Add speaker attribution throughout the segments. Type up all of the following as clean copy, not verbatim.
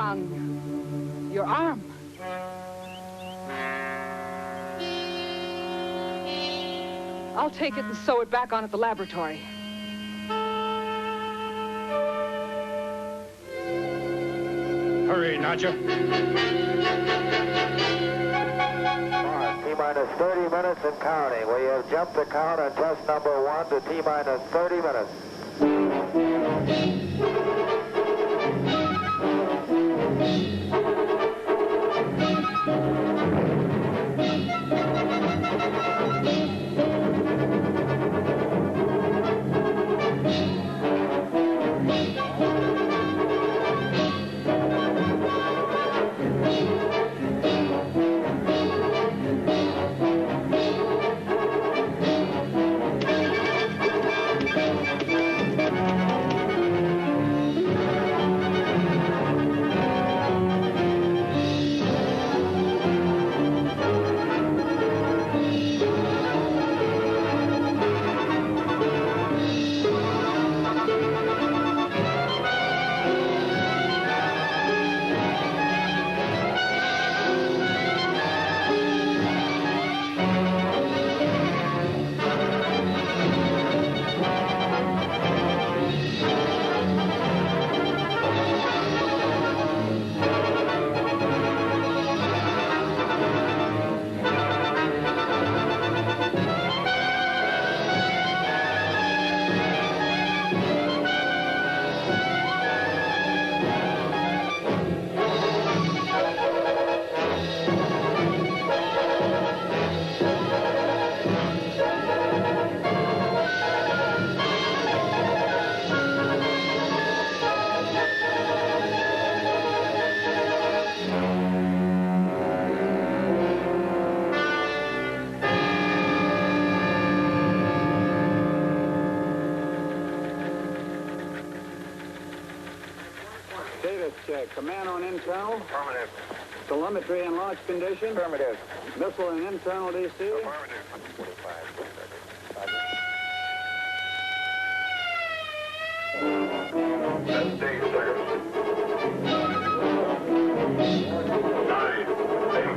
Speaker 1: on your arm. I'll take it and sew it back on at the laboratory.
Speaker 2: Hurry, Nadja.
Speaker 3: T-minus 30 minutes and counting. We have jumped the count on test number 1 to T-minus 30 minutes.
Speaker 4: Command on internal.
Speaker 3: Affirmative.
Speaker 4: Telemetry and launch condition.
Speaker 3: Affirmative.
Speaker 4: Missile and internal DC.
Speaker 3: Affirmative. 25. That's day 6. 9, 8,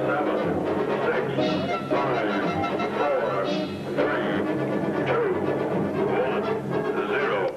Speaker 3: 7, 6, 5, 4, 3, 2, 1, 0.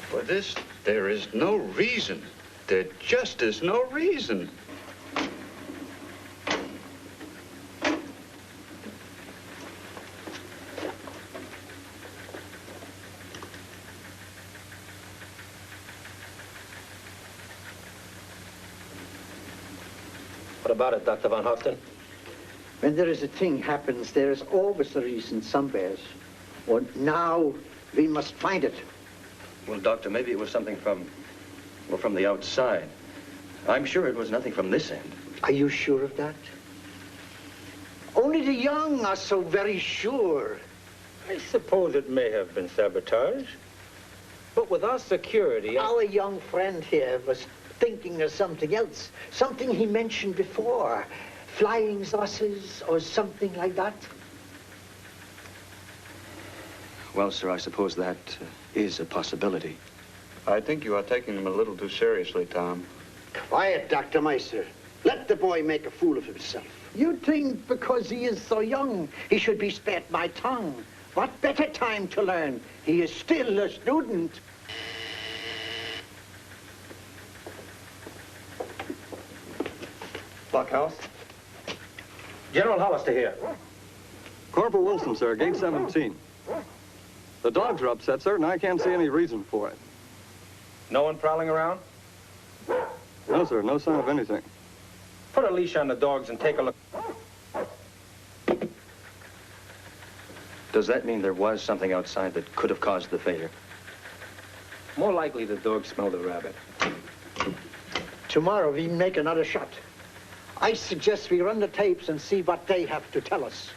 Speaker 2: For this, there is no reason. There just is no reason.
Speaker 5: What about it, Dr. Van Houten?
Speaker 6: When there is a thing happens, there is always a reason somewhere. Or now we must find it.
Speaker 5: Well, Doctor, maybe it was something from the outside. I'm sure it was nothing from this end.
Speaker 6: Are you sure of that? Only the young are so very sure.
Speaker 7: I suppose it may have been sabotage. But with our security...
Speaker 6: Our young friend here was thinking of something else. Something he mentioned before. flying saucers or something like that?
Speaker 5: Well, sir, I suppose that is a possibility.
Speaker 2: I think you are taking him a little too seriously, Tom.
Speaker 6: Quiet, Dr. Meister. Let the boy make a fool of himself. You think because he is so young, he should be spared my tongue. What better time to learn? He is still a student.
Speaker 7: Blockhouse. General Hollister here.
Speaker 8: Corporal Wilson, sir, gate 17. The dogs are upset, sir, and I can't see any reason for it.
Speaker 7: No one prowling around?
Speaker 8: No, sir, no sign of anything.
Speaker 7: Put a leash on the dogs and take a look.
Speaker 5: Does that mean there was something outside that could have caused the failure?
Speaker 7: More likely the dog smelled a rabbit.
Speaker 6: Tomorrow we make another shot. I suggest we run the tapes and see what they have to tell us.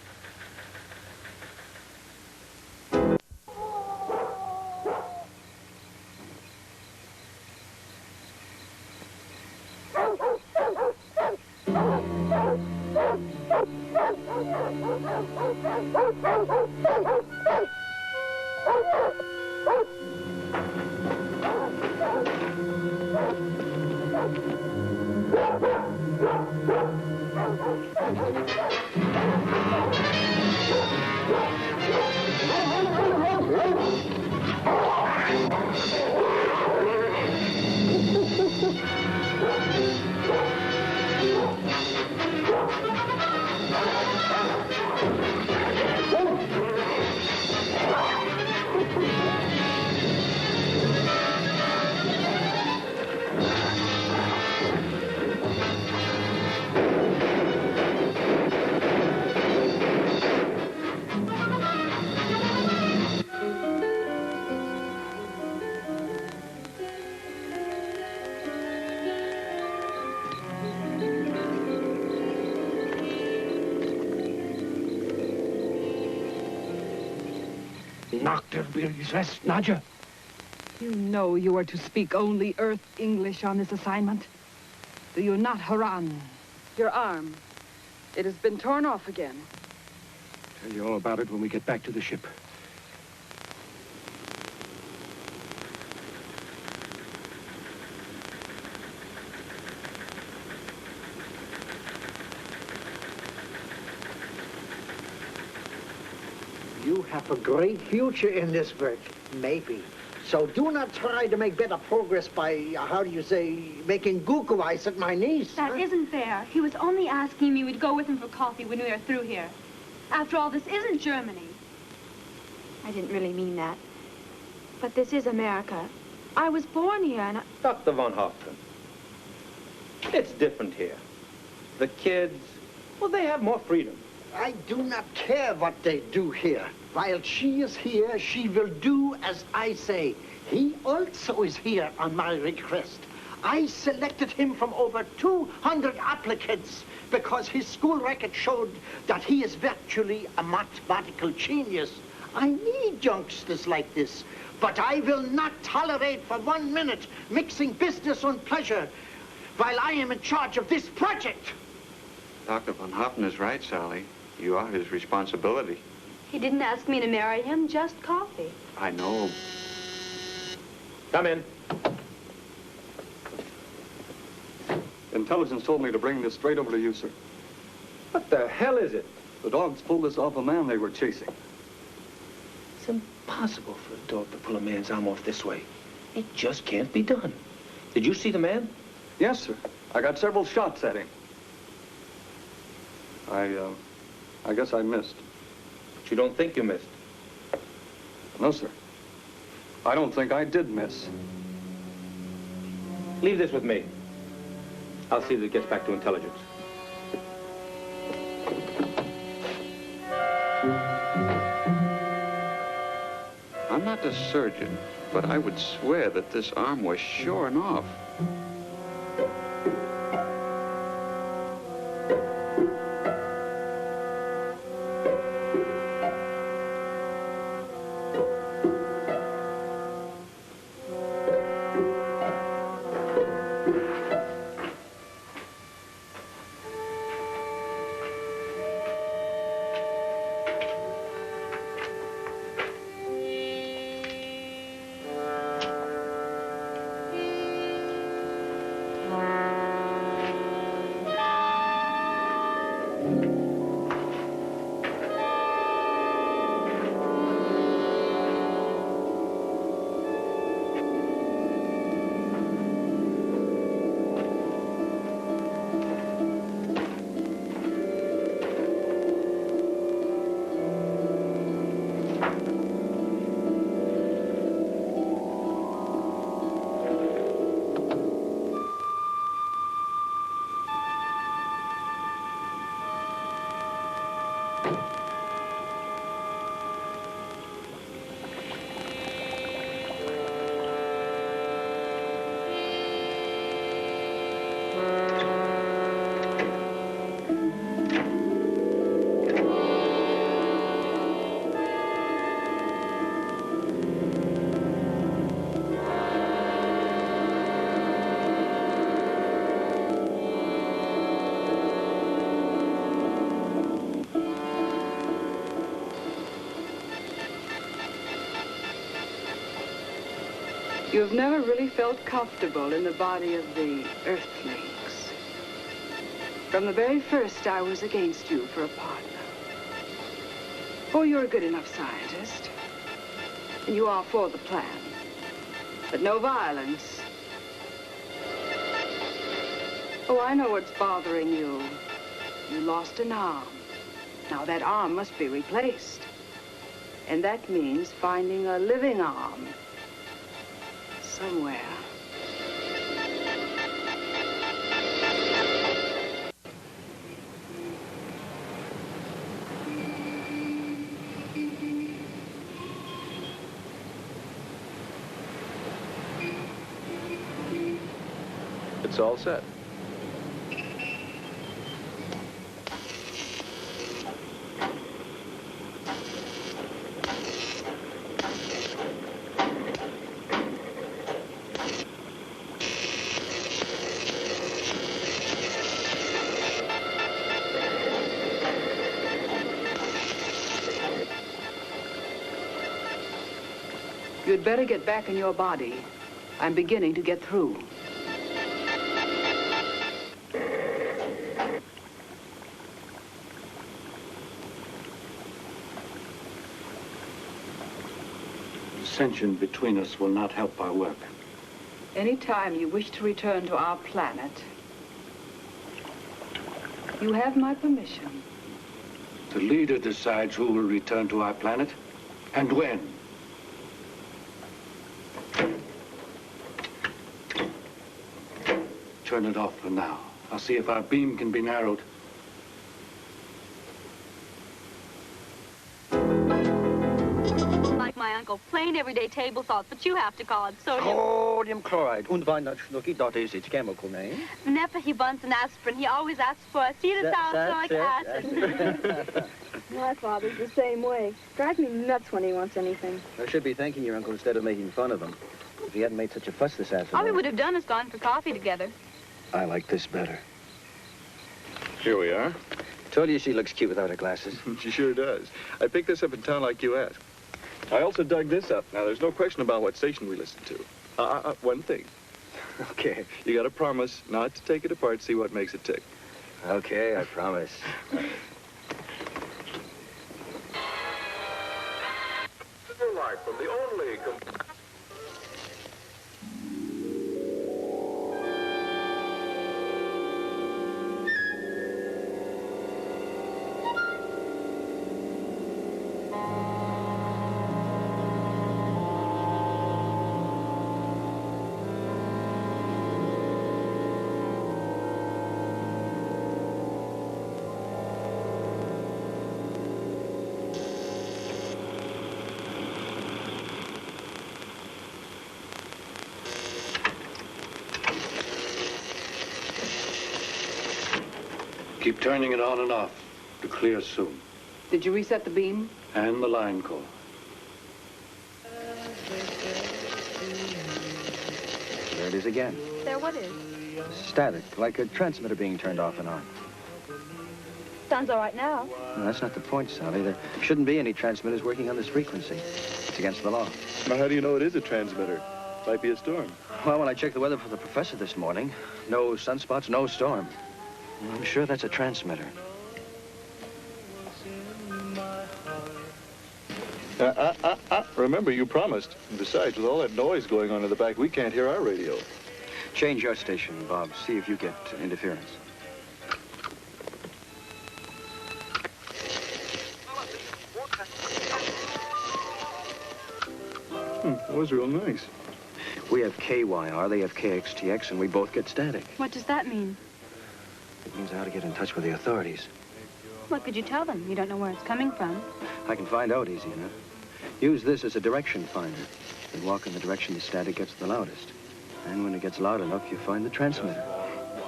Speaker 1: You know you are to speak only Earth English on this assignment. Do you not, Haran? Your arm. It has been torn off again.
Speaker 9: Tell you all about it when we get back to the ship.
Speaker 6: You have a great future in this work, maybe. So do not try to make better progress by, how do you say, making goo eyes at my niece.
Speaker 10: That isn't fair. He was only asking me we'd go with him for coffee when we are through here. After all, this isn't Germany. I didn't really mean that. But this is America. I was born here and
Speaker 7: Dr. von Hoffman. It's different here. The kids, well, they have more freedom.
Speaker 6: I do not care what they do here. While she is here, she will do as I say. He also is here on my request. I selected him from over 200 applicants because his school record showed that he is virtually a mathematical genius. I need youngsters like this, but I will not tolerate for 1 minute mixing business and pleasure while I am in charge of this project.
Speaker 2: Dr. von Hoffen is right, Sally. You are his responsibility.
Speaker 10: he didn't ask me to marry him, just coffee.
Speaker 2: I know.
Speaker 7: Come in.
Speaker 8: Intelligence told me to bring this straight over to you, sir.
Speaker 7: What the hell is it?
Speaker 8: The dogs pulled this off a man they were chasing.
Speaker 7: It's impossible for a dog to pull a man's arm off this way. It just can't be done. Did you see the man?
Speaker 8: Yes, sir. I got several shots at him. I guess I missed.
Speaker 7: But you don't think you missed?
Speaker 8: No, sir. I don't think I did miss.
Speaker 7: Leave this with me. I'll see that it gets back to intelligence.
Speaker 2: I'm not a surgeon, but I would swear that this arm was shorn off.
Speaker 1: You've never really felt comfortable in the body of the Earthlings. From the very first, I was against you for a partner. Oh, you're a good enough scientist. And you are for the plan. But no violence. Oh, I know what's bothering you. You lost an arm. Now that arm must be replaced. And that means finding a living arm. Somewhere.
Speaker 8: It's all set.
Speaker 1: You'd better get back in your body. I'm beginning to get through.
Speaker 9: Dissension between us will not help our work.
Speaker 1: Anytime you wish to return to our planet, you have my permission.
Speaker 9: The leader decides who will return to our planet and when. Turn it off for now. I'll see if our beam can be narrowed.
Speaker 10: Like my uncle, plain everyday table salt, but you have to call it sodium.
Speaker 5: Sodium chloride. Und Weihnachtsschnucki, that is its chemical name.
Speaker 10: Whenever he buns an aspirin, he always asks for acetylsalicylic acid.
Speaker 11: My father's the same way. Drives me nuts when he wants anything.
Speaker 5: I should be thanking your uncle instead of making fun of him. If he hadn't made such a fuss this afternoon.
Speaker 10: All we would have done is gone for coffee together.
Speaker 5: I like this better.
Speaker 8: Here we are.
Speaker 5: Told you she looks cute without her glasses.
Speaker 8: She sure does. I picked this up in town like you asked. I also dug this up. Now, there's no question about what station we listen to. One thing.
Speaker 5: Okay.
Speaker 8: You gotta promise not to take it apart, see what makes it tick.
Speaker 5: Okay, I promise.
Speaker 12: Light from the only...
Speaker 9: Keep turning it on and off to clear soon.
Speaker 1: Did you reset the beam?
Speaker 9: And the line core.
Speaker 5: There it is again.
Speaker 10: There, what is?
Speaker 5: Static, like a transmitter being turned off and on.
Speaker 10: Sounds all right now.
Speaker 5: No, that's not the point, Sally. There shouldn't be any transmitters working on this frequency. It's against the law.
Speaker 8: Now, how do you know it is a transmitter? Might be a storm.
Speaker 5: Well, when I checked the weather for the professor this morning, no sunspots, no storm. Well, I'm sure that's a transmitter.
Speaker 8: Remember, you promised. And besides, with all that noise going on in the back, we can't hear our radio.
Speaker 5: Change your station, Bob. See if you get interference.
Speaker 8: That was real nice.
Speaker 5: We have KYR, they have KXTX, and we both get static.
Speaker 10: What does that mean?
Speaker 5: It means how to get in touch with the authorities.
Speaker 10: What could you tell them? You don't know where it's coming from.
Speaker 5: I can find out easy enough. Use this as a direction finder. And walk in the direction the static gets the loudest. And when it gets loud enough, you find the transmitter.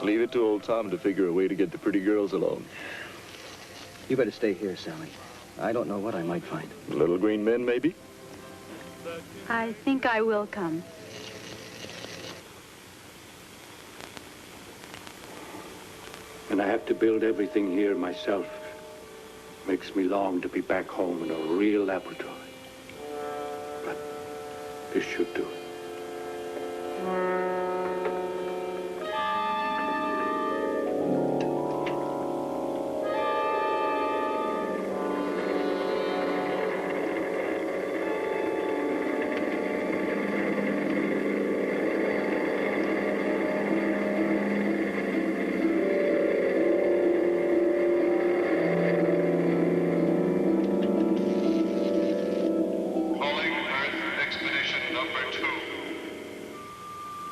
Speaker 8: Leave it to old Tom to figure a way to get the pretty girls alone.
Speaker 5: You better stay here, Sally. I don't know what I might find.
Speaker 8: Little green men, maybe?
Speaker 10: I think I will come.
Speaker 9: And I have to build everything here myself. Makes me long to be back home in a real laboratory. But this should do it.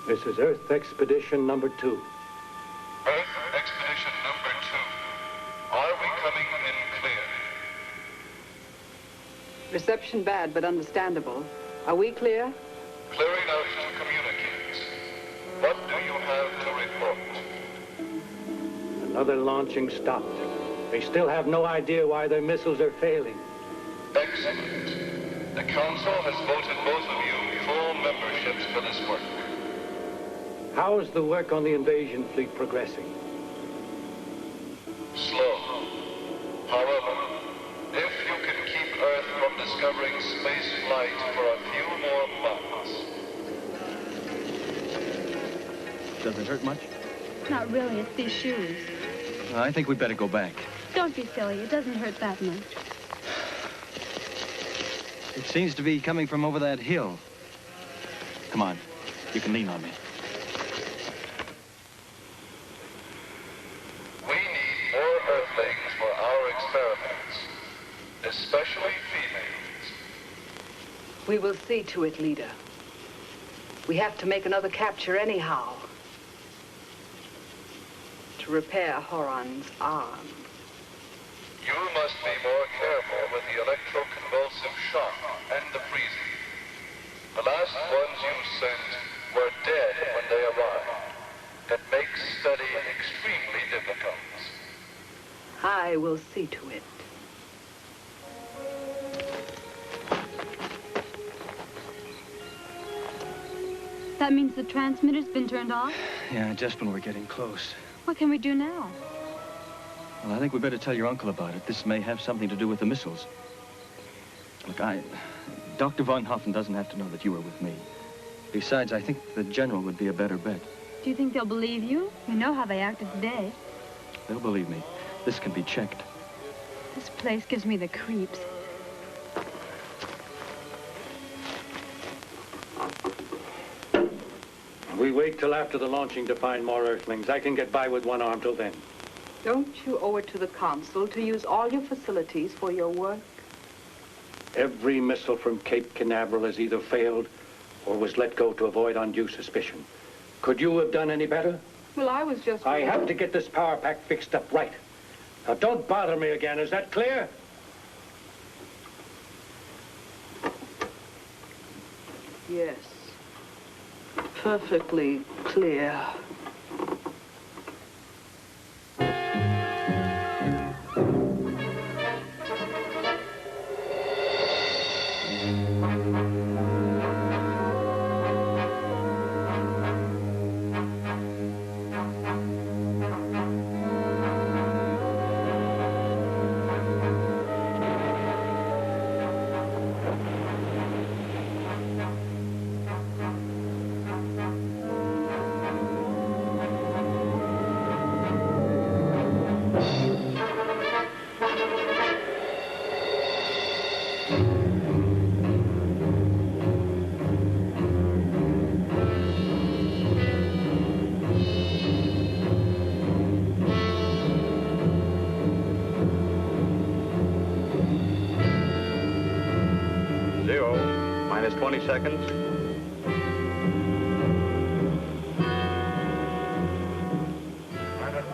Speaker 9: This is Earth Expedition number 2.
Speaker 12: Earth Expedition number 2. Are we coming in clear?
Speaker 1: Reception bad, but understandable. Are we clear?
Speaker 12: Clearing out to communicate. What do you have to report?
Speaker 9: Another launching stopped. They still have no idea why their missiles are failing.
Speaker 12: Excellent. The Council has voted both of you full memberships for this work.
Speaker 9: How is the work on the invasion fleet progressing?
Speaker 12: Slow. However, if you can keep Earth from discovering space flight for a few more months.
Speaker 5: Does it hurt much?
Speaker 10: Not really. It's these shoes.
Speaker 5: I think we better go back.
Speaker 10: Don't be silly. It doesn't hurt that much.
Speaker 5: It seems to be coming from over that hill. Come on. You can lean on me.
Speaker 12: We need more Earthlings for our experiments, especially females.
Speaker 1: We will see to it, leader. We have to make another capture anyhow. To repair Horon's arm.
Speaker 12: You must be more careful with the electroconvulsive shock and the freezing. The last ones you sent were dead when they arrived. That makes study extremely difficult.
Speaker 1: I will see to it.
Speaker 10: That means the transmitter's been turned off?
Speaker 5: Yeah, just when we're getting close.
Speaker 10: What can we do now?
Speaker 5: Well, I think we better tell your uncle about it. This may have something to do with the missiles. Look, Dr. Von Hoffen doesn't have to know that you were with me. Besides, I think the general would be a better bet.
Speaker 10: Do you think they'll believe you? You know how they acted today.
Speaker 5: They'll believe me. This can be checked.
Speaker 10: This place gives me the creeps.
Speaker 9: We wait till after the launching to find more Earthlings. I can get by with one arm till then.
Speaker 1: Don't you owe it to the Council to use all your facilities for your work?
Speaker 9: Every missile from Cape Canaveral has either failed or was let go to avoid undue suspicion. Could you have done any better?
Speaker 1: Well, I was just...
Speaker 9: I have to get this power pack fixed up right. Now, don't bother me again. Is that clear?
Speaker 1: Yes. Perfectly clear.
Speaker 2: Minus 20 seconds.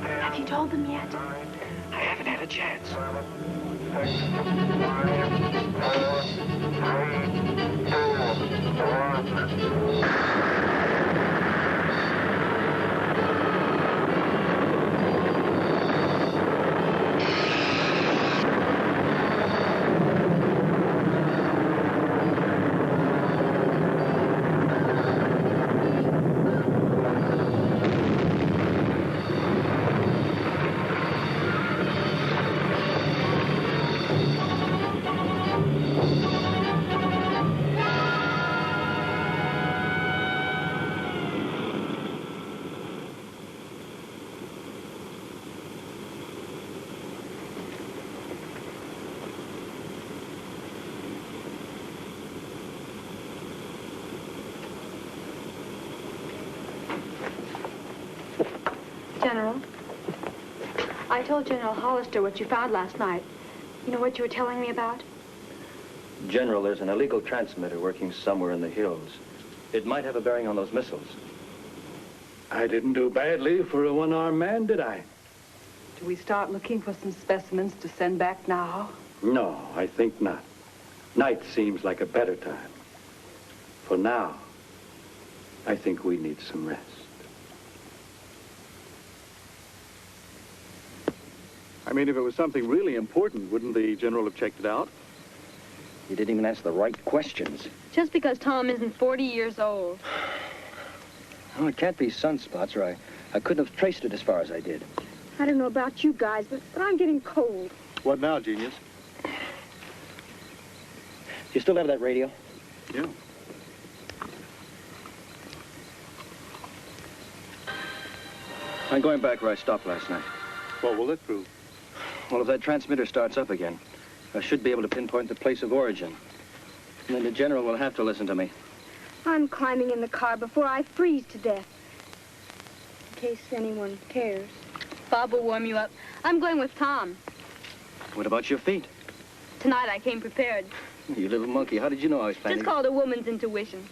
Speaker 10: Have you told them yet?
Speaker 7: I haven't had a chance.
Speaker 3: 6, 5, 4, 3, 2, 1.
Speaker 10: General. I told General Hollister what you found last night. You know what you were telling me about?
Speaker 5: General, there's an illegal transmitter working somewhere in the hills. It might have a bearing on those missiles.
Speaker 9: I didn't do badly for a one-armed man, did I?
Speaker 1: Do we start looking for some specimens to send back now?
Speaker 9: No, I think not. Night seems like a better time. For now, I think we need some rest.
Speaker 8: I mean, if it was something really important, wouldn't the general have checked it out?
Speaker 5: You didn't even ask the right questions.
Speaker 10: Just because Tom isn't 40 years old.
Speaker 5: Oh, it can't be sunspots, or I couldn't have traced it as far as I did.
Speaker 11: I don't know about you guys, but I'm getting cold.
Speaker 8: What now, genius?
Speaker 5: You still have that radio?
Speaker 8: Yeah.
Speaker 5: I'm going back where I stopped last night.
Speaker 8: What will that prove?
Speaker 5: Well, if that transmitter starts up again, I should be able to pinpoint the place of origin. And then the general will have to listen to me.
Speaker 11: I'm climbing in the car before I freeze to death. In case anyone cares.
Speaker 10: Bob will warm you up. I'm going with Tom.
Speaker 5: What about your feet?
Speaker 10: Tonight I came prepared.
Speaker 5: You little monkey, how did you know I was planning?
Speaker 10: Just called a woman's intuition.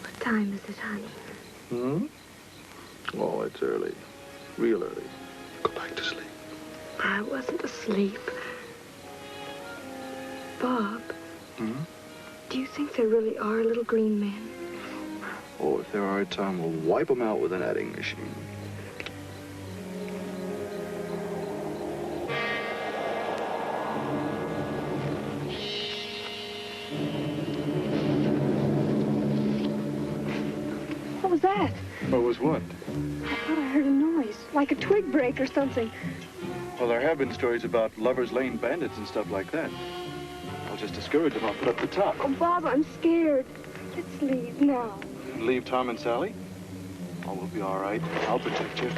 Speaker 11: What time is it, honey?
Speaker 8: Oh, it's early. Real early. Go back to sleep.
Speaker 11: I wasn't asleep. Bob, do you think there really are little green men?
Speaker 8: Oh, if there are, Tom will wipe them out with an adding machine.
Speaker 11: What was that?
Speaker 8: What was what?
Speaker 11: I thought I heard a noise, like a twig break or something.
Speaker 8: Well, there have been stories about Lover's Lane bandits and stuff like that. I'll just discourage them. I'll put up the top.
Speaker 11: Oh, Bob, I'm scared. Let's leave now.
Speaker 8: And leave Tom and Sally? Oh, we'll be all right. I'll protect you.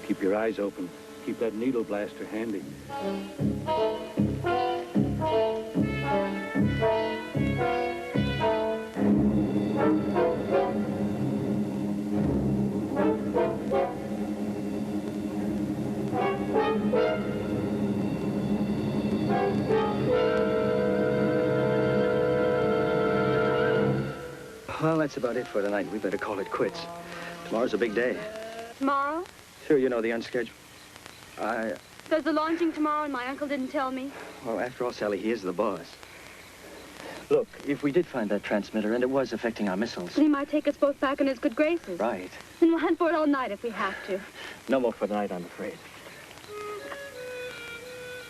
Speaker 9: Keep your eyes open. Keep that needle blaster handy.
Speaker 5: Well, that's about it for tonight. We better call it quits. Tomorrow's a big day.
Speaker 10: Tomorrow?
Speaker 5: Sure, you know the unscheduled.
Speaker 10: There's a launching tomorrow and my uncle didn't tell me.
Speaker 5: Well, after all, Sally, he is the boss. Look, if we did find that transmitter and it was affecting our missiles...
Speaker 10: He might take us both back in his good graces.
Speaker 5: Right.
Speaker 10: Then we'll hunt for it all night if we have to.
Speaker 5: No more for the night, I'm afraid.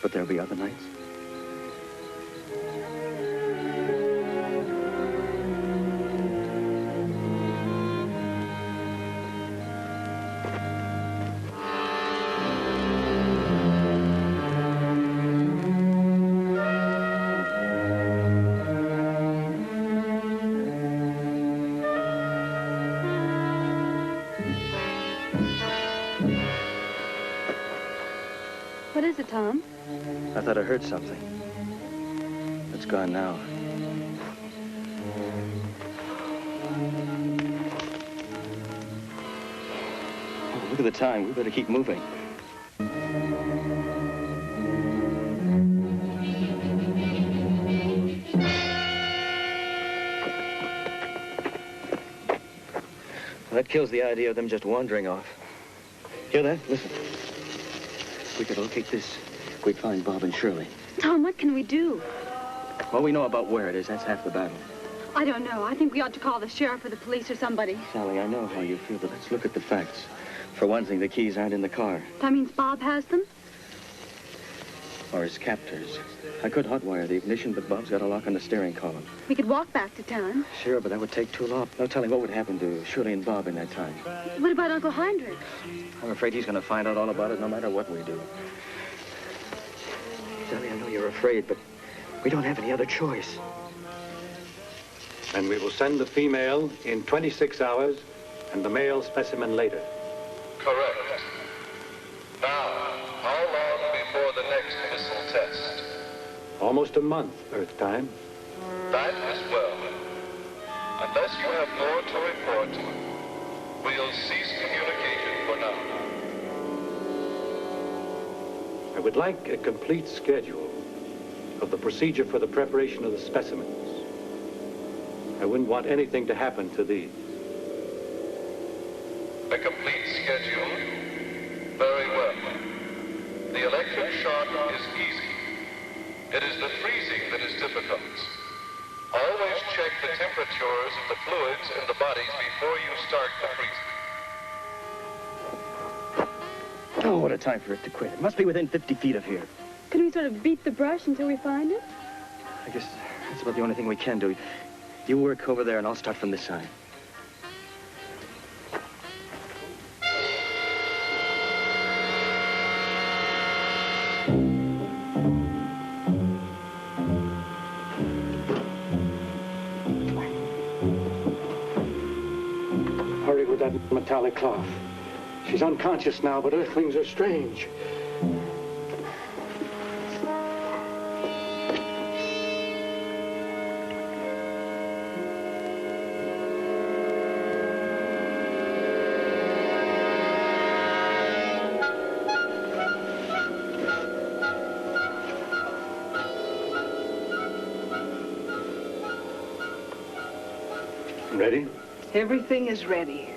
Speaker 5: But there'll be other nights.
Speaker 10: Tom?
Speaker 5: I thought I heard something. It's gone now. Oh, look at the time. We better keep moving. That kills the idea of them just wandering off. Hear that? Listen. If we could locate this, we'd find Bob and Shirley.
Speaker 10: Tom, what can we do?
Speaker 5: Well, we know about where it is. That's half the battle.
Speaker 10: I don't know. I think we ought to call the sheriff or the police or somebody.
Speaker 5: Sally, I know how you feel, but let's look at the facts. For one thing, the keys aren't in the car.
Speaker 10: That means Bob has them?
Speaker 5: Or his captors. I could hotwire the ignition, but Bob's got a lock on the steering column.
Speaker 10: We could walk back to town.
Speaker 5: Sure, but that would take too long. No telling what would happen to Shirley and Bob in that time.
Speaker 10: What about Uncle Heinrich?
Speaker 5: I'm afraid he's going to find out all about it no matter what we do. Sally, I know you're afraid, but we don't have any other choice.
Speaker 9: And we will send the female in 26 hours and the male specimen later.
Speaker 12: Correct. Now, how long before the next missile test?
Speaker 9: Almost a month, Earth time.
Speaker 12: That is well. Unless you have more to report, we'll cease communication for now.
Speaker 9: I would like a complete schedule of the procedure for the preparation of the specimens. I wouldn't want anything to happen to these.
Speaker 12: A complete schedule? Very well. The electric shock is easy. It is the freezing that is difficult. Always check the temperatures of the fluids in the bodies before you start the freezing.
Speaker 5: Oh, what a time for it to quit. It must be within 50 feet of here.
Speaker 10: Can we sort of beat the brush until we find it?
Speaker 5: I guess that's about the only thing we can do. You work over there and I'll start from this side.
Speaker 9: Hurry with that metallic cloth. She's unconscious now, but Earthlings are strange. Ready?
Speaker 1: Everything is ready.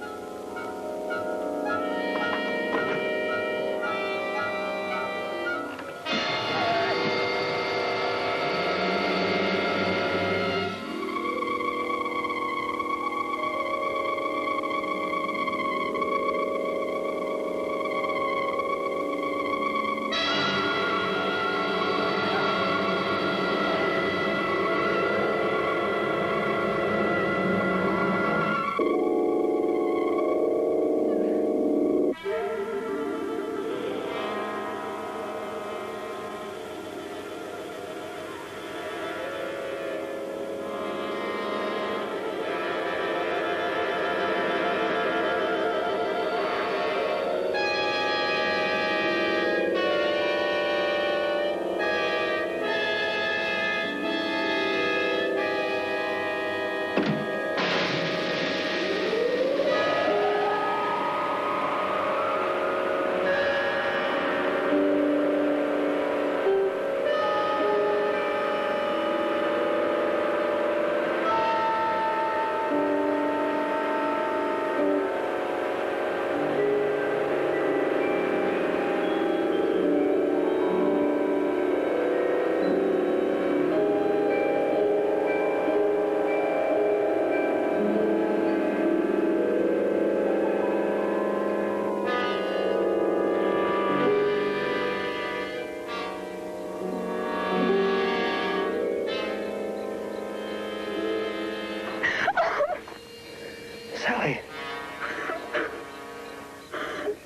Speaker 5: Sally.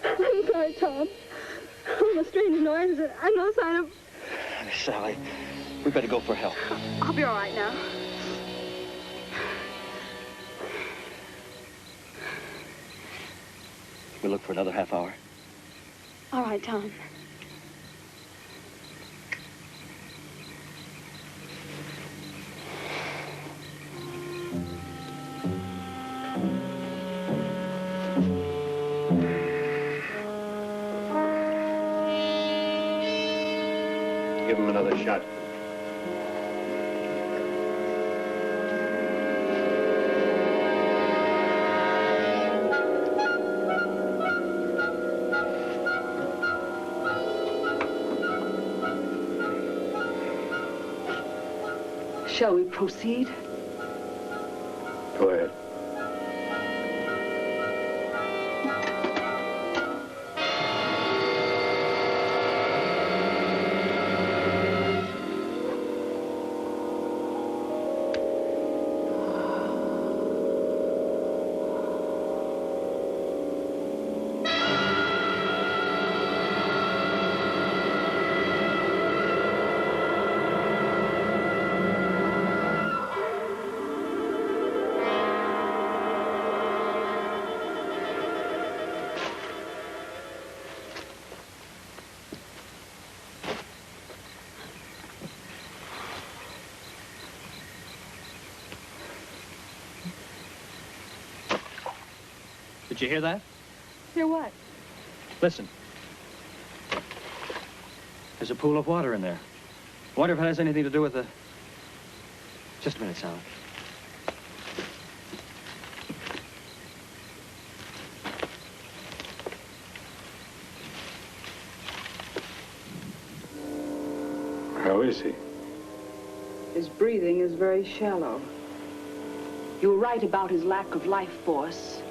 Speaker 10: I'm sorry, Tom. All the strange noises and no sign of...
Speaker 5: Sally, we better go for help.
Speaker 10: I'll be all right now.
Speaker 5: We'll look for another half hour.
Speaker 10: All right, Tom.
Speaker 9: another shot.
Speaker 1: Shall we proceed?
Speaker 9: Go ahead.
Speaker 5: Did you hear that?
Speaker 10: Hear what?
Speaker 5: Listen. There's a pool of water in there. Wonder if it has anything to do with the... Just a minute, Sally.
Speaker 9: How is he?
Speaker 1: His breathing is very shallow. You were right about his lack of life force.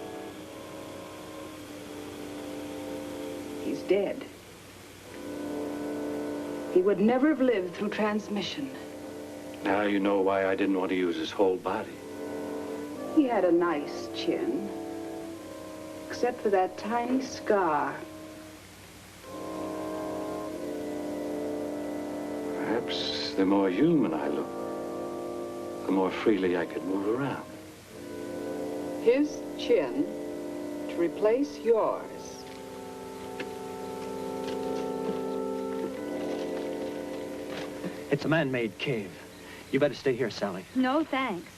Speaker 1: He's dead. He would never have lived through transmission.
Speaker 9: Now you know why I didn't want to use his whole body.
Speaker 1: He had a nice chin, except for that tiny scar.
Speaker 9: Perhaps the more human I look, the more freely I could move around.
Speaker 1: His chin to replace yours.
Speaker 5: It's a man-made cave. You better stay here, Sally.
Speaker 10: No, thanks.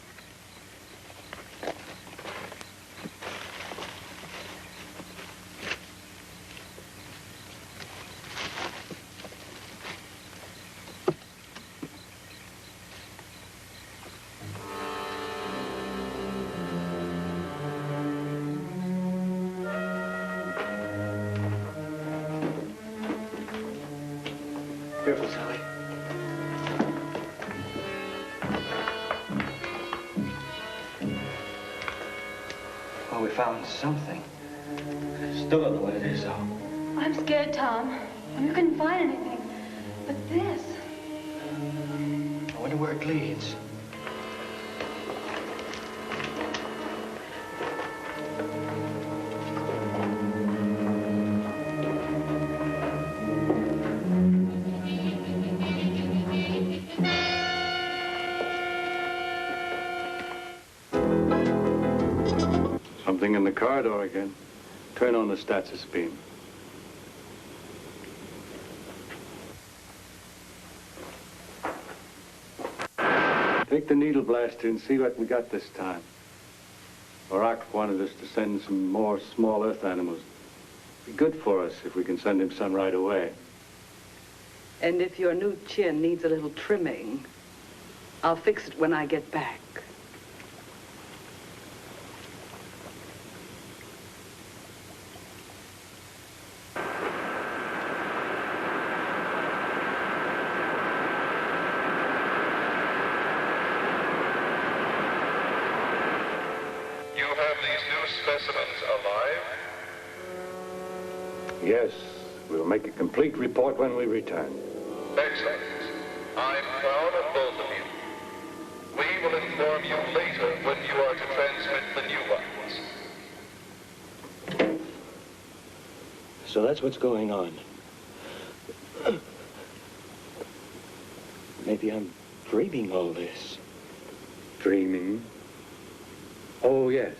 Speaker 5: Careful, Sally. Oh, we found something. Still don't know what it is, though.
Speaker 10: I'm scared, Tom. We couldn't find anything. But this...
Speaker 5: I wonder where it leads.
Speaker 9: Something in the corridor again. Turn on the status beam. Take the needle blaster and see what we got this time. Barack wanted us to send some more small Earth animals. Be good for us if we can send him some right away.
Speaker 1: And if your new chin needs a little trimming, I'll fix it when I get back.
Speaker 12: You have these new specimens alive?
Speaker 9: Yes, we'll make a complete report when we return.
Speaker 12: Excellent. I'm proud of both of you. We will inform you later when you are to transmit the new ones.
Speaker 5: So that's what's going on. Maybe I'm dreaming all this.
Speaker 9: Dreaming? Oh, yes.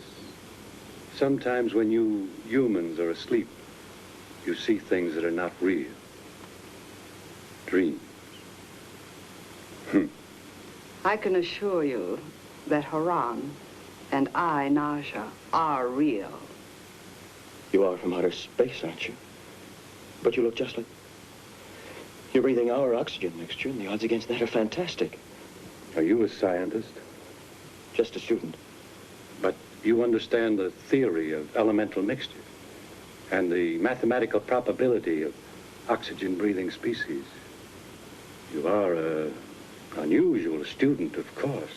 Speaker 9: Sometimes when you humans are asleep, you see things that are not real. Dreams.
Speaker 1: I can assure you that Haran and I, Naja, are real.
Speaker 5: You are from outer space, aren't you? But you look just like... You're breathing our oxygen mixture, and the odds against that are fantastic.
Speaker 9: Are you a scientist?
Speaker 5: Just a student.
Speaker 9: But you understand the theory of elemental mixture and the mathematical probability of oxygen-breathing species. You are an unusual student, of course.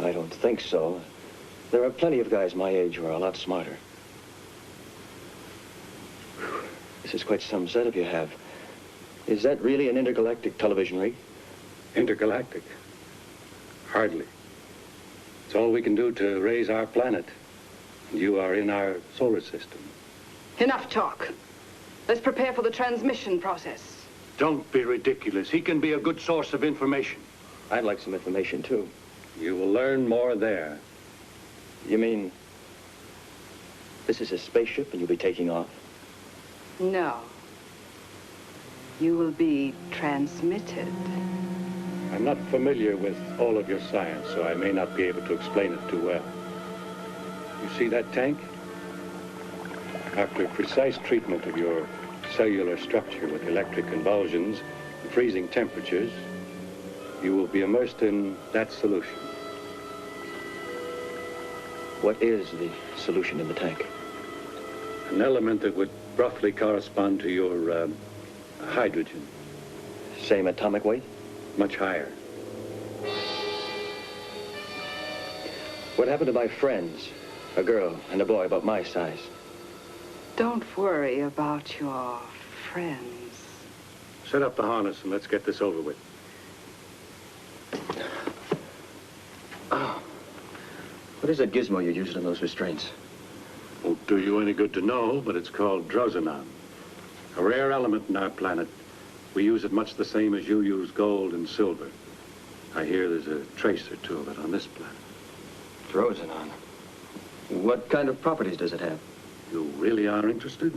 Speaker 5: I don't think so. There are plenty of guys my age who are a lot smarter. Whew. This is quite some setup you have. Is that really an intergalactic television rig?
Speaker 9: Intergalactic? Hardly. It's all we can do to raise our planet. And you are in our solar system.
Speaker 1: Enough talk. Let's prepare for the transmission process.
Speaker 9: Don't be ridiculous. He can be a good source of information.
Speaker 5: I'd like some information, too.
Speaker 9: You will learn more there.
Speaker 5: You mean this is a spaceship and you'll be taking off?
Speaker 1: No. You will be transmitted.
Speaker 9: I'm not familiar with all of your science, so I may not be able to explain it too well. You see that tank? After precise treatment of your cellular structure with electric convulsions and freezing temperatures, you will be immersed in that solution.
Speaker 5: What is the solution in the tank?
Speaker 9: An element that would roughly correspond to your hydrogen.
Speaker 5: Same atomic weight?
Speaker 9: Much higher.
Speaker 5: What happened to my friends? A girl and a boy about my size.
Speaker 1: Don't worry about your friends.
Speaker 9: Set up the harness and let's get this over with.
Speaker 5: Oh. What is that gizmo you used on those restraints?
Speaker 9: Won't do you any good to know, but it's called drosonon. A rare element in our planet. We use it much the same as you use gold and silver. I hear there's a trace or two of it on this planet.
Speaker 5: Drosonon? What kind of properties does it have?
Speaker 9: You really are interested?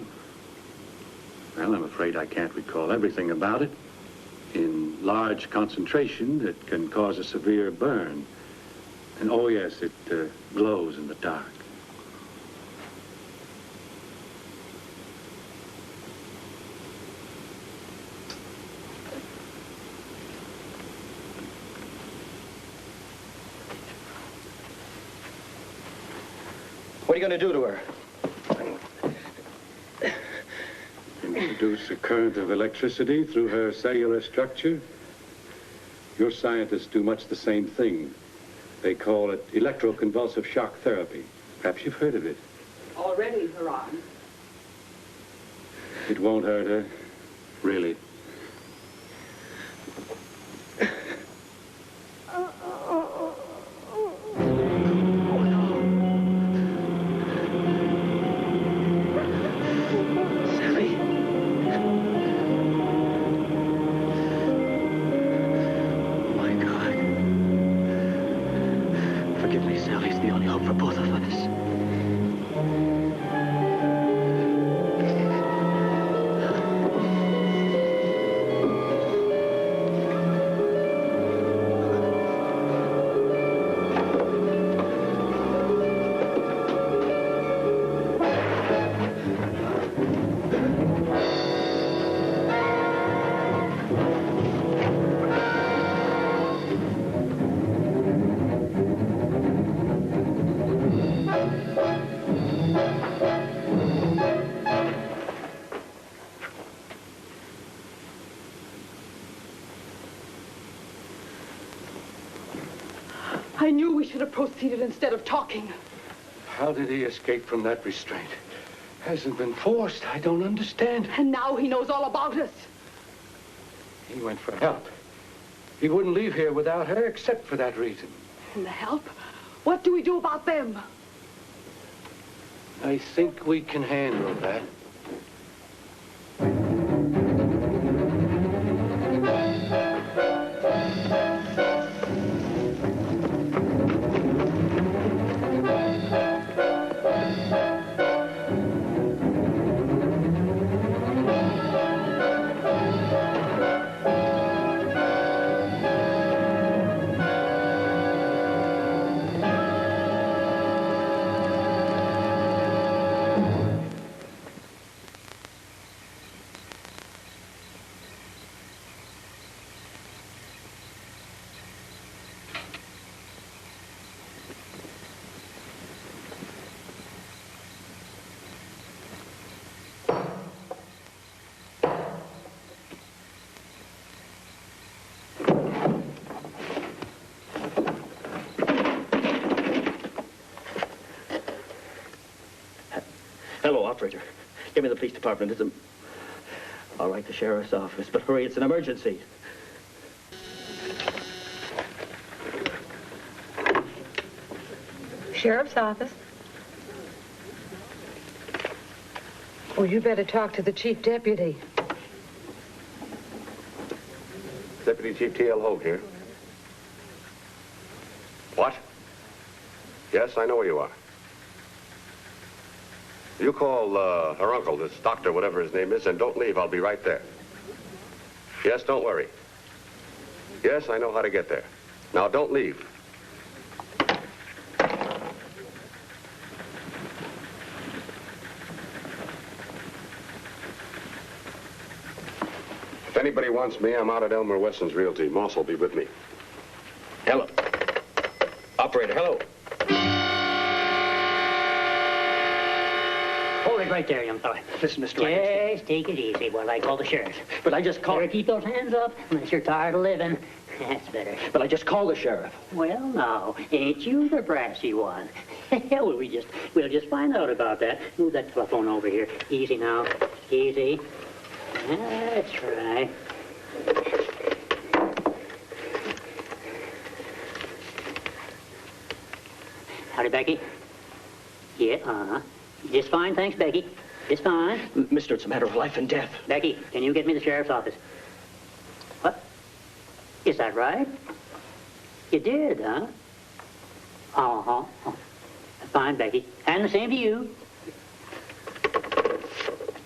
Speaker 9: Well, I'm afraid I can't recall everything about it. In large concentration, it can cause a severe burn. And oh yes, it glows in the dark.
Speaker 5: What are you going to do to her?
Speaker 9: Introduce a current of electricity through her cellular structure. Your scientists do much the same thing. They call it electroconvulsive shock therapy. Perhaps you've heard of it.
Speaker 1: Already, Haran.
Speaker 9: It won't hurt her, really.
Speaker 1: I knew we should have proceeded instead of talking.
Speaker 9: How did he escape from that restraint? Hasn't been forced. I don't understand.
Speaker 1: And now he knows all about us.
Speaker 9: He went for help. He wouldn't leave here without her except for that reason.
Speaker 1: And the help? What do we do about them?
Speaker 9: I think we can handle that.
Speaker 5: Operator, give me the police department. It's a... All right, the sheriff's office, but hurry, it's an emergency.
Speaker 1: Sheriff's office. Oh, you better talk to the chief deputy.
Speaker 13: Deputy Chief T.L. Hogue here. What? Yes, I know where you are. You call her uncle, this doctor, whatever his name is, and don't leave. I'll be right there. Yes, don't worry. Yes, I know how to get there. Now, don't leave. If anybody wants me, I'm out at Elmer Wesson's Realty. Moss will be with me.
Speaker 5: Hello. Operator, hello.
Speaker 14: Hold it right there, young fella.
Speaker 5: Listen, Mr. Wright.
Speaker 14: Just take it easy while I call the sheriff.
Speaker 5: But I just called...
Speaker 14: Better keep those hands up unless you're tired of living. That's better.
Speaker 5: But I just called the sheriff.
Speaker 14: Well, now, ain't you the brassy one? Well, we'll just find out about that. Move that telephone over here. Easy now. Easy. That's right. Howdy, Becky. Yeah, Just fine, thanks, Becky. Just fine.
Speaker 5: Mister, it's a matter of life and death.
Speaker 14: Becky, can you get me the sheriff's office? What? Is that right? You did, huh? Uh-huh. Fine, Becky. And the same to you.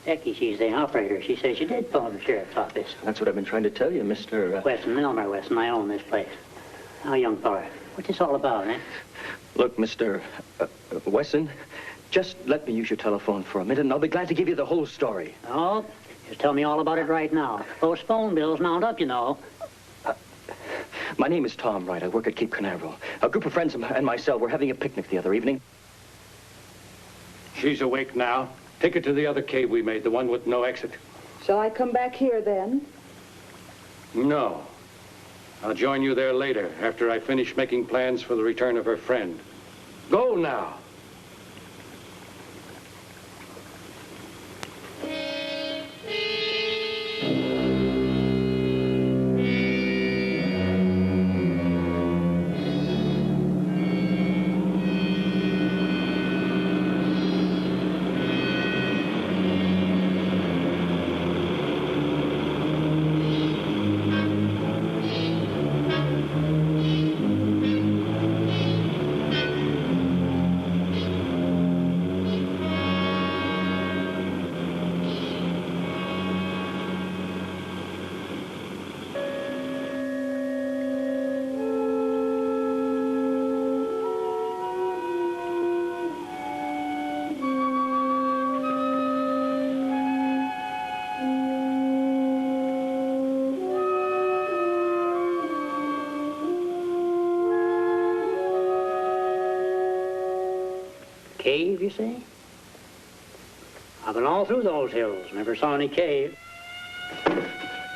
Speaker 14: Becky, she's the operator. She says you did phone the sheriff's office.
Speaker 5: That's what I've been trying to tell you, Mr.
Speaker 14: Wesson, Elmer Wesson, I own this place. Now, young fella, what's this all about, eh?
Speaker 5: Look, Mr. Wesson, just let me use your telephone for a minute, and I'll be glad to give you the whole story.
Speaker 14: Oh, just tell me all about it right now. Those phone bills mount up, you know.
Speaker 5: My name is Tom Wright. I work at Cape Canaveral. A group of friends and myself were having a picnic the other evening.
Speaker 9: She's awake now. Take her to the other cave we made, the one with no exit.
Speaker 1: Shall I come back here then?
Speaker 9: No. I'll join you there later, after I finish making plans for the return of her friend. Go now.
Speaker 14: Cave, you say? I've been all through those hills. Never saw any cave.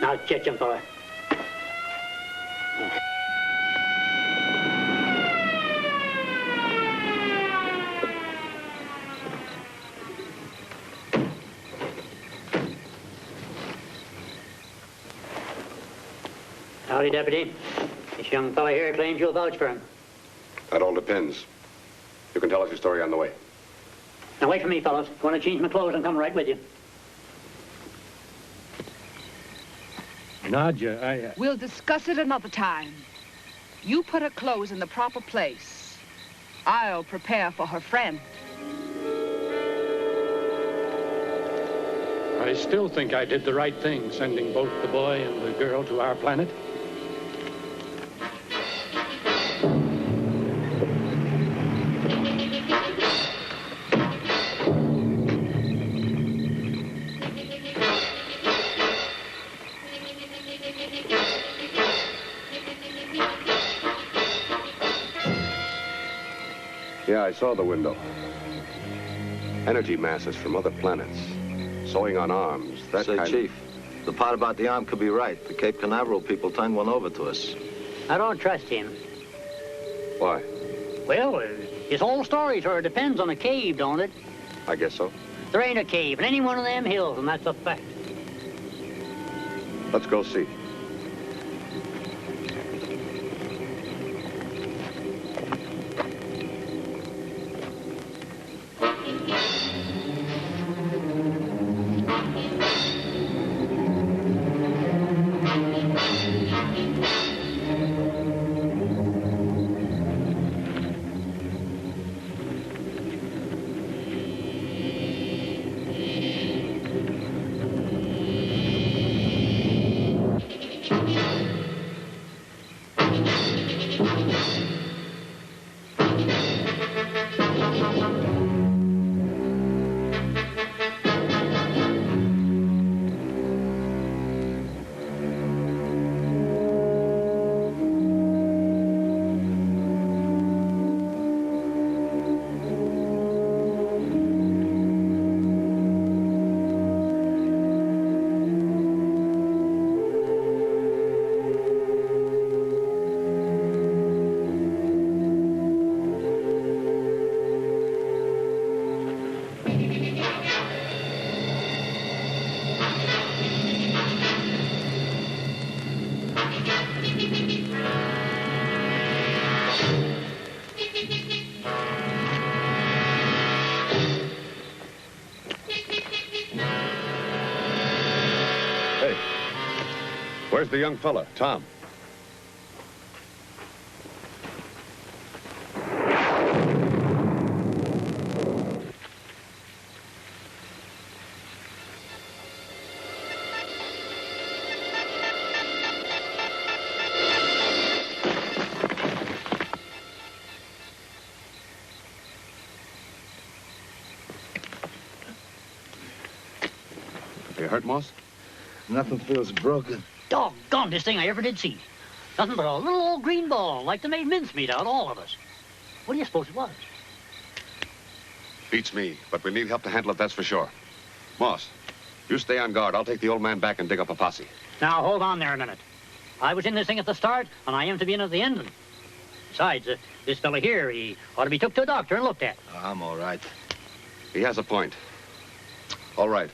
Speaker 14: Now, jet, young fella. Yeah. Howdy, Deputy. This young fella here claims you'll vouch for him.
Speaker 13: That all depends. You can tell us your story on the way.
Speaker 14: Now, wait for me, fellows. I want to change my clothes and come right with you.
Speaker 9: Nadja,
Speaker 1: We'll discuss it another time. You put her clothes in the proper place. I'll prepare for her friend.
Speaker 9: I still think I did the right thing, sending both the boy and the girl to our planet.
Speaker 13: Yeah, I saw the window. Energy masses from other planets. Sewing on arms, that
Speaker 15: Say,
Speaker 13: kind
Speaker 15: Chief, the part about the arm could be right. The Cape Canaveral people turned one over to us.
Speaker 14: I don't trust him.
Speaker 13: Why?
Speaker 14: Well, his whole story sort of depends on a cave, don't it?
Speaker 13: I guess so.
Speaker 14: There ain't a cave in any one of them hills, and that's a fact.
Speaker 13: Let's go see. Where's the young fella, Tom? Are you hurt, Moss?
Speaker 6: Nothing feels broken.
Speaker 14: Doggone this thing I ever did see. Nothing but a little old green ball, like they made mincemeat out, all of us. What do you suppose it was?
Speaker 13: Beats me, but we need help to handle it, that's for sure. Moss, you stay on guard. I'll take the old man back and dig up a posse.
Speaker 14: Now, hold on there a minute. I was in this thing at the start, and I am to be in at the ending. Besides, this fella here, he ought to be took to a doctor and looked at.
Speaker 15: I'm all right.
Speaker 13: He has a point. All right.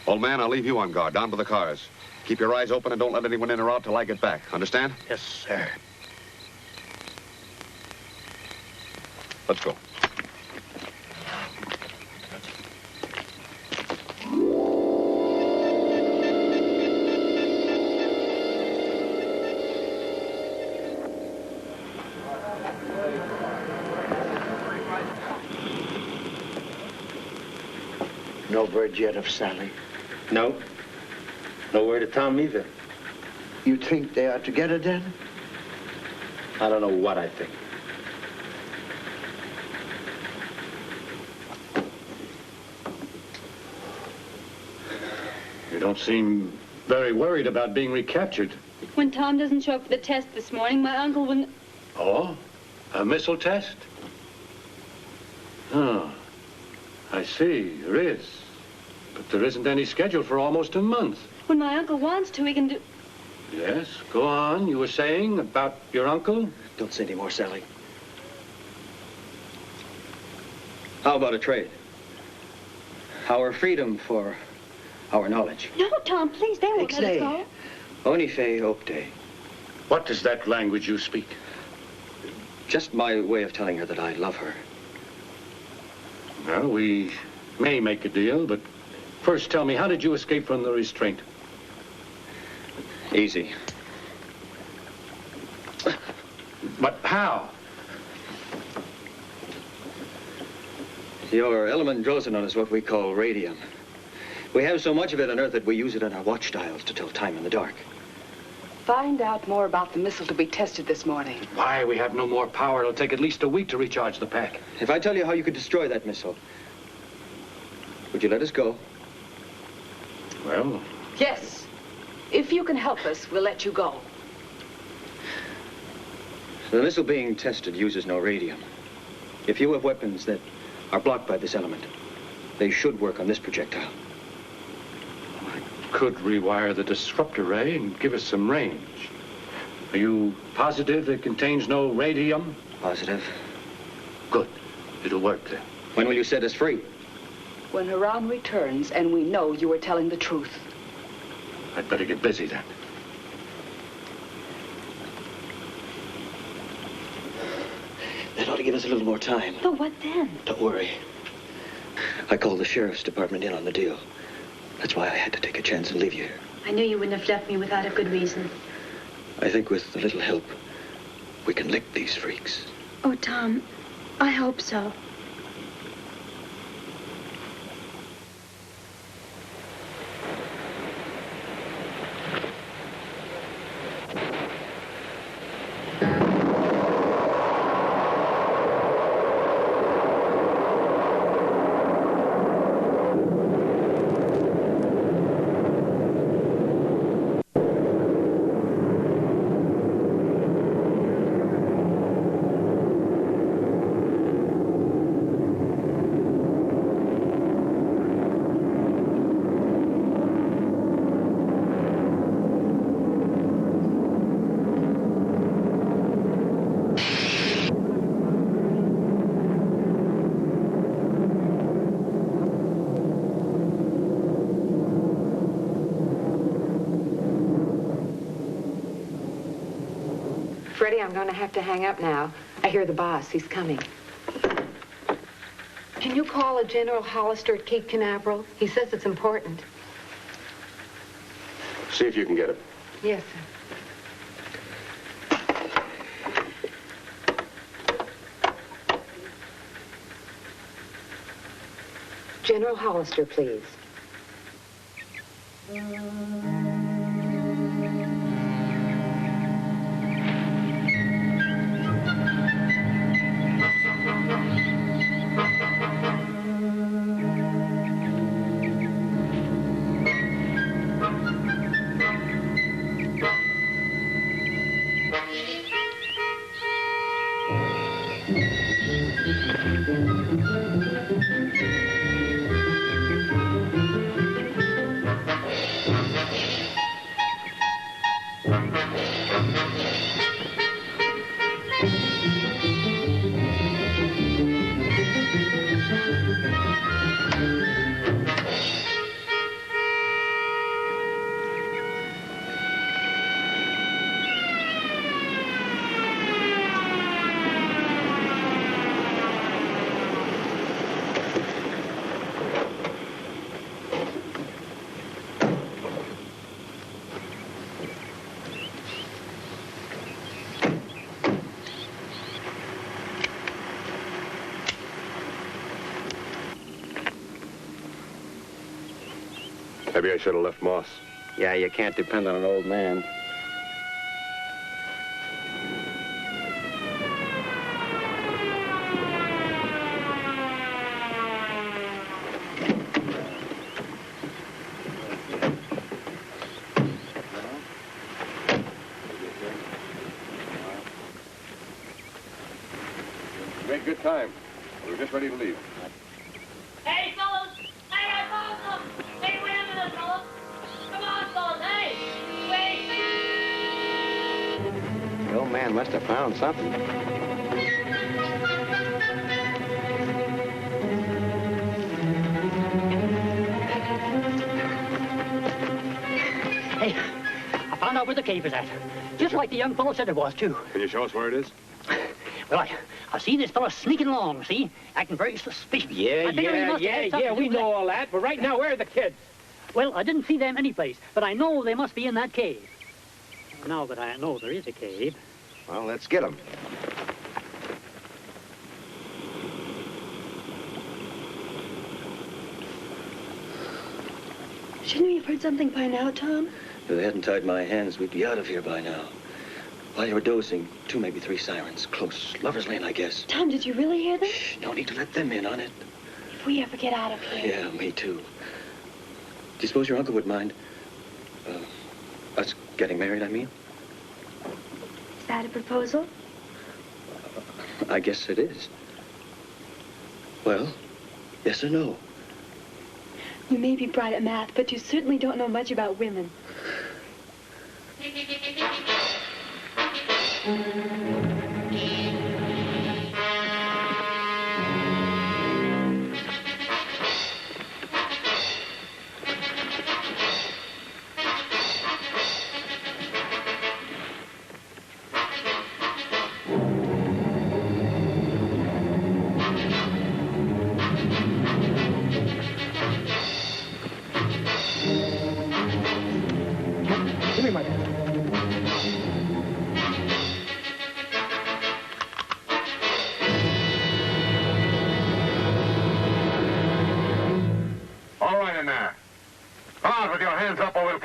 Speaker 13: Old man, I'll leave you on guard, down to the cars. Keep your eyes open and don't let anyone in or out till I get back. Understand?
Speaker 14: Yes, sir.
Speaker 13: Let's go.
Speaker 6: No word yet of Sally.
Speaker 7: No. No word of Tom either.
Speaker 6: You think they are together then?
Speaker 7: I don't know what I think.
Speaker 9: You don't seem very worried about being recaptured.
Speaker 10: When Tom doesn't show up for the test this morning, my uncle wouldn't...
Speaker 9: Oh? A missile test? Oh. I see. There is. But there isn't any scheduled for almost a month.
Speaker 10: When my uncle wants to, he can do...
Speaker 9: Yes, go on. You were saying about your uncle?
Speaker 5: Don't say any more, Sally. How about a trade? Our freedom for our knowledge.
Speaker 10: No, Tom, please, they won't let us go.
Speaker 5: Bonife opte.
Speaker 9: What is that language you speak?
Speaker 5: Just my way of telling her that I love her.
Speaker 9: Well, we may make a deal, but first tell me, how did you escape from the restraint?
Speaker 5: Easy.
Speaker 9: But how?
Speaker 5: Your element Drosenon is what we call radium. We have so much of it on Earth that we use it on our watch dials to tell time in the dark.
Speaker 1: Find out more about the missile to be tested this morning.
Speaker 9: Why, we have no more power. It'll take at least a week to recharge the pack.
Speaker 5: If I tell you how you could destroy that missile, would you let us go?
Speaker 9: Well...
Speaker 1: Yes. If you can help us, we'll let you go.
Speaker 5: The missile being tested uses no radium. If you have weapons that are blocked by this element, they should work on this projectile.
Speaker 9: Could rewire the disruptor ray and give us some range. Are you positive it contains no radium?
Speaker 5: Positive.
Speaker 9: Good. It'll work then.
Speaker 5: When will you set us free?
Speaker 1: When Haran returns and we know you were telling the truth.
Speaker 7: I'd better get busy then.
Speaker 5: That ought to give us a little more time.
Speaker 10: But what then?
Speaker 5: Don't worry. I called the sheriff's department in on the deal. That's why I had to take a chance and leave you here.
Speaker 10: I knew you wouldn't have left me without a good reason.
Speaker 5: I think with a little help, we can lick these freaks.
Speaker 10: Oh, Tom, I hope so.
Speaker 16: Freddie, I'm going to have to hang up now. I hear the boss. He's coming. Can you call a General Hollister at Cape Canaveral? He says it's important.
Speaker 13: See if you can get him.
Speaker 16: Yes, sir. General Hollister, please.
Speaker 13: Maybe I should have left Moss.
Speaker 5: Yeah, you can't depend on an old man.
Speaker 13: You made good time. We're just ready to leave.
Speaker 17: Hey, fellas! Hey, I found them! Hey, wait a minute, fellas! Come on, fellas, hey! Wait!
Speaker 15: The old man must have found something.
Speaker 14: Hey, I found out where the cave is at. Just like the young fellow said it was, too.
Speaker 13: Can you show us where it is?
Speaker 14: Well, I see this fellow sneaking along, see? Acting very suspicious.
Speaker 7: Yeah,
Speaker 14: I figure he must have had something to do
Speaker 7: we
Speaker 14: with
Speaker 7: know
Speaker 14: that.
Speaker 7: all that. But right now, where are the kids?
Speaker 14: Well, I didn't see them anyplace, but I know they must be in that cave. Now that I know there is a cave.
Speaker 15: Well, let's get him.
Speaker 10: Shouldn't we have heard something by now, Tom?
Speaker 5: If they hadn't tied my hands, we'd be out of here by now. While you were dozing, 2, maybe 3 sirens. Close. Lover's Lane, I guess.
Speaker 10: Tom, did you really hear them?
Speaker 5: Shh, no need to let them in on it.
Speaker 10: If we ever get out of here.
Speaker 5: Yeah, me too. Do you suppose your uncle would mind? Us getting married, I mean?
Speaker 10: Is that a proposal?
Speaker 5: I guess it is. Well, yes or no?
Speaker 10: You may be bright at math, but you certainly don't know much about women.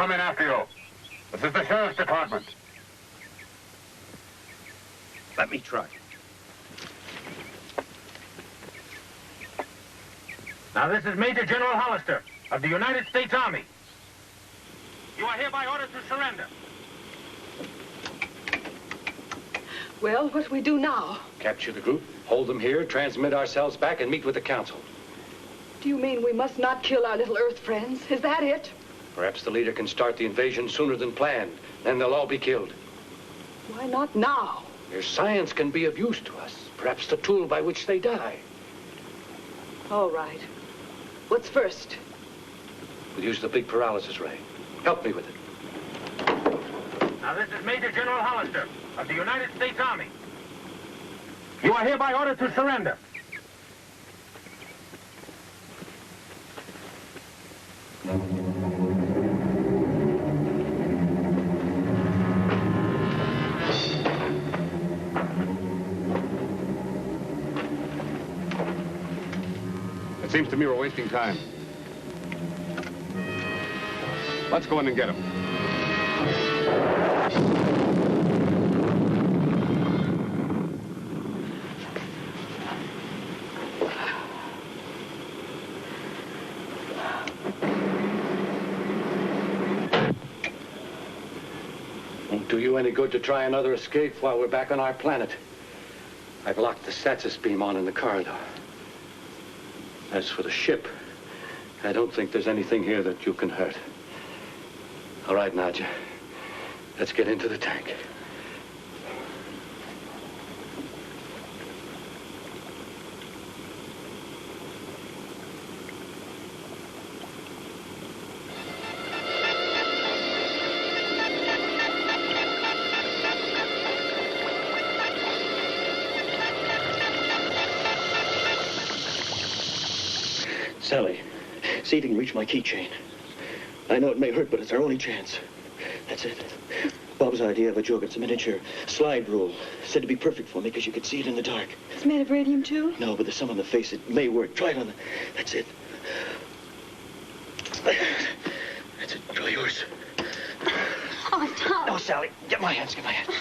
Speaker 18: come in after you. This is the sheriff's department.
Speaker 7: Let me try. Now, this is Major General Hollister of the United States Army. You are hereby ordered to surrender.
Speaker 16: Well, what do we do now?
Speaker 9: Capture the group, hold them here, transmit ourselves back, and meet with the council.
Speaker 16: Do you mean we must not kill our little Earth friends? Is that it?
Speaker 9: Perhaps the leader can start the invasion sooner than planned. Then they'll all be killed.
Speaker 16: Why not now?
Speaker 9: Their science can be of use to us. Perhaps the tool by which they die.
Speaker 16: All right. What's first?
Speaker 9: We'll use the big paralysis ray. Help me with it.
Speaker 7: Now, this is Major General Hollister of the United States Army. You are hereby ordered to surrender.
Speaker 18: It seems to me we're wasting time. Let's go in and get him.
Speaker 9: Won't do you any good to try another escape while we're back on our planet. I've locked the stasis beam on in the corridor. As for the ship, I don't think there's anything here that you can hurt. All right, Nadja. Let's get into the tank.
Speaker 5: Sally, see if you can reach my keychain. I know it may hurt, but it's our only chance. That's it. Bob's idea of a joke, it's a miniature slide rule. Said to be perfect for me because you could see it in the dark.
Speaker 10: It's made of radium, too?
Speaker 5: No, but there's some on the face. It may work. Try it on the... That's it. That's it. Try yours.
Speaker 10: Oh, Tom.
Speaker 5: No, Sally. Get my hands. Get my hands.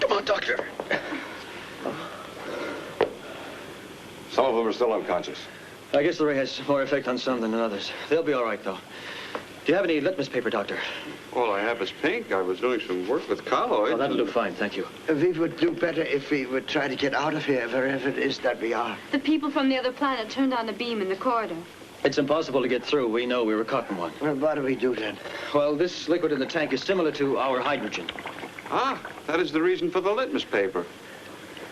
Speaker 5: Come on, Doctor.
Speaker 18: Some of them are still unconscious.
Speaker 5: I guess the ray has more effect on some than on others. They'll be all right, though. Do you have any litmus paper, Doctor?
Speaker 2: All I have is pink. I was doing some work with colloids.
Speaker 5: Oh, that'll do fine, thank you.
Speaker 6: We would do better if we would try to get out of here, wherever it is that we are.
Speaker 10: The people from the other planet turned on a beam in the corridor.
Speaker 5: It's impossible to get through. We know we were caught in one.
Speaker 6: Well, what do we do then?
Speaker 5: Well, this liquid in the tank is similar to our hydrogen.
Speaker 2: Ah, that is the reason for the litmus paper.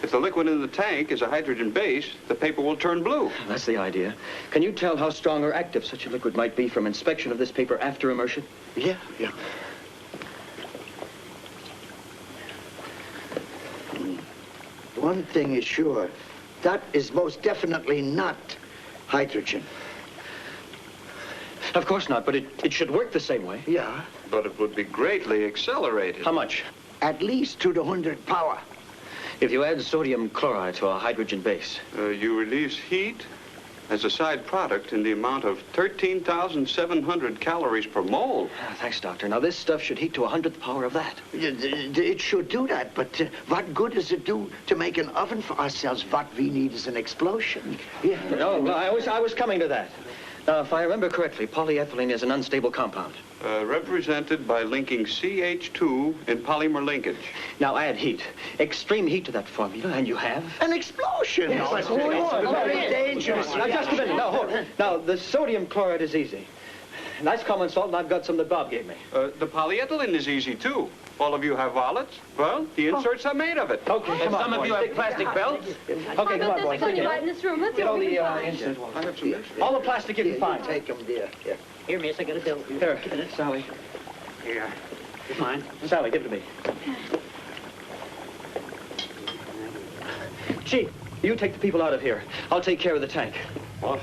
Speaker 2: If the liquid in the tank is a hydrogen base, the paper will turn blue.
Speaker 5: That's the idea. Can you tell how strong or active such a liquid might be from inspection of this paper after immersion?
Speaker 6: Yeah. One thing is sure. That is most definitely not hydrogen.
Speaker 5: Of course not, but it should work the same way.
Speaker 6: Yeah.
Speaker 2: But it would be greatly accelerated.
Speaker 5: How much?
Speaker 6: At least to the 100th power.
Speaker 5: If you add sodium chloride to a hydrogen base.
Speaker 2: You release heat as a side product in the amount of 13,700 calories per mole.
Speaker 5: Thanks, Doctor. Now, this stuff should heat to 100th power of that.
Speaker 6: It should do that, but what good does it do to make an oven for ourselves? What we need is an explosion. Yeah.
Speaker 5: No, I was coming to that. Now, if I remember correctly, polyethylene is an unstable compound.
Speaker 2: Represented by linking CH2 in polymer linkage.
Speaker 5: Now, add heat. Extreme heat to that formula, and you have...
Speaker 6: An explosion!
Speaker 5: Yes,
Speaker 6: no,
Speaker 5: it's
Speaker 6: very dangerous.
Speaker 5: Now, just a minute. Now, hold. Now, the sodium chloride is easy. Nice common salt, and I've got some that Bob gave me.
Speaker 2: The polyethylene is easy, too. All of you have wallets? Well, the inserts are made of it.
Speaker 5: Okay, come on,
Speaker 7: some of you have plastic belts?
Speaker 5: Okay, come on, boys.
Speaker 10: There's plenty in this room. Let's see
Speaker 5: Get all
Speaker 10: what we
Speaker 5: the
Speaker 10: can find.
Speaker 5: insert ones.
Speaker 2: I have some
Speaker 5: All the plastic you can find.
Speaker 6: Take them, dear. Yeah.
Speaker 14: Here, miss, I got a bill.
Speaker 5: Here, Sally.
Speaker 14: Here. It's mine.
Speaker 5: Sally, give it to me. Chief, you take the people out of here. I'll take care of the tank.
Speaker 18: What?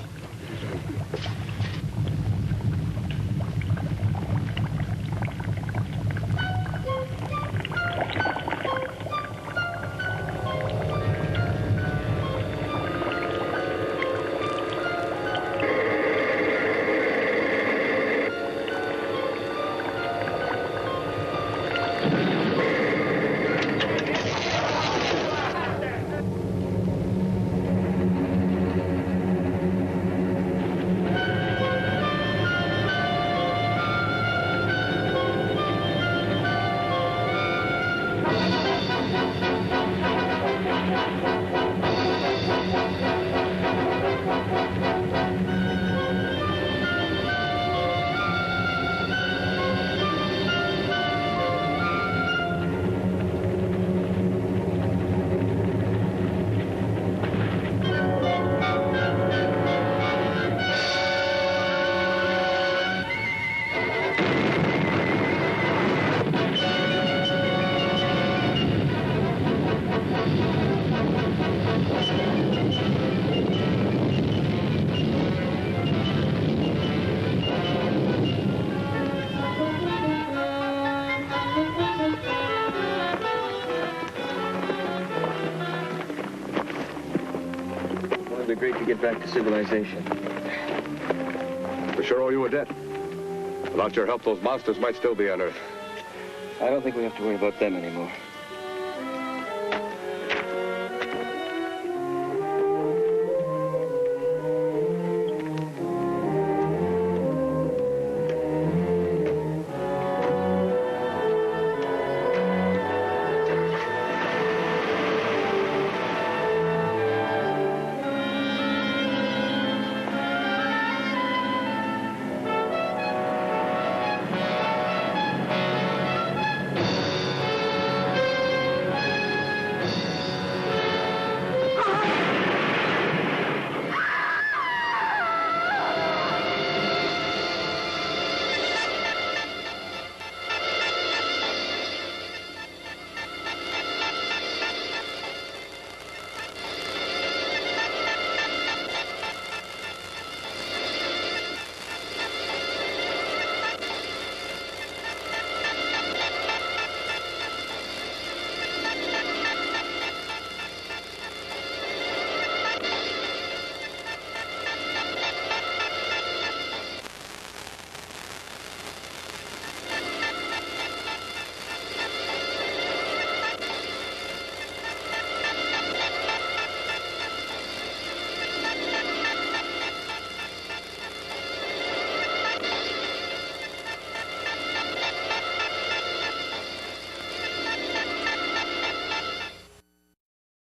Speaker 5: necessary to get back to civilization.
Speaker 18: We sure owe you a debt. Without your help, those monsters might still be on Earth.
Speaker 5: I don't think we have to worry about them anymore.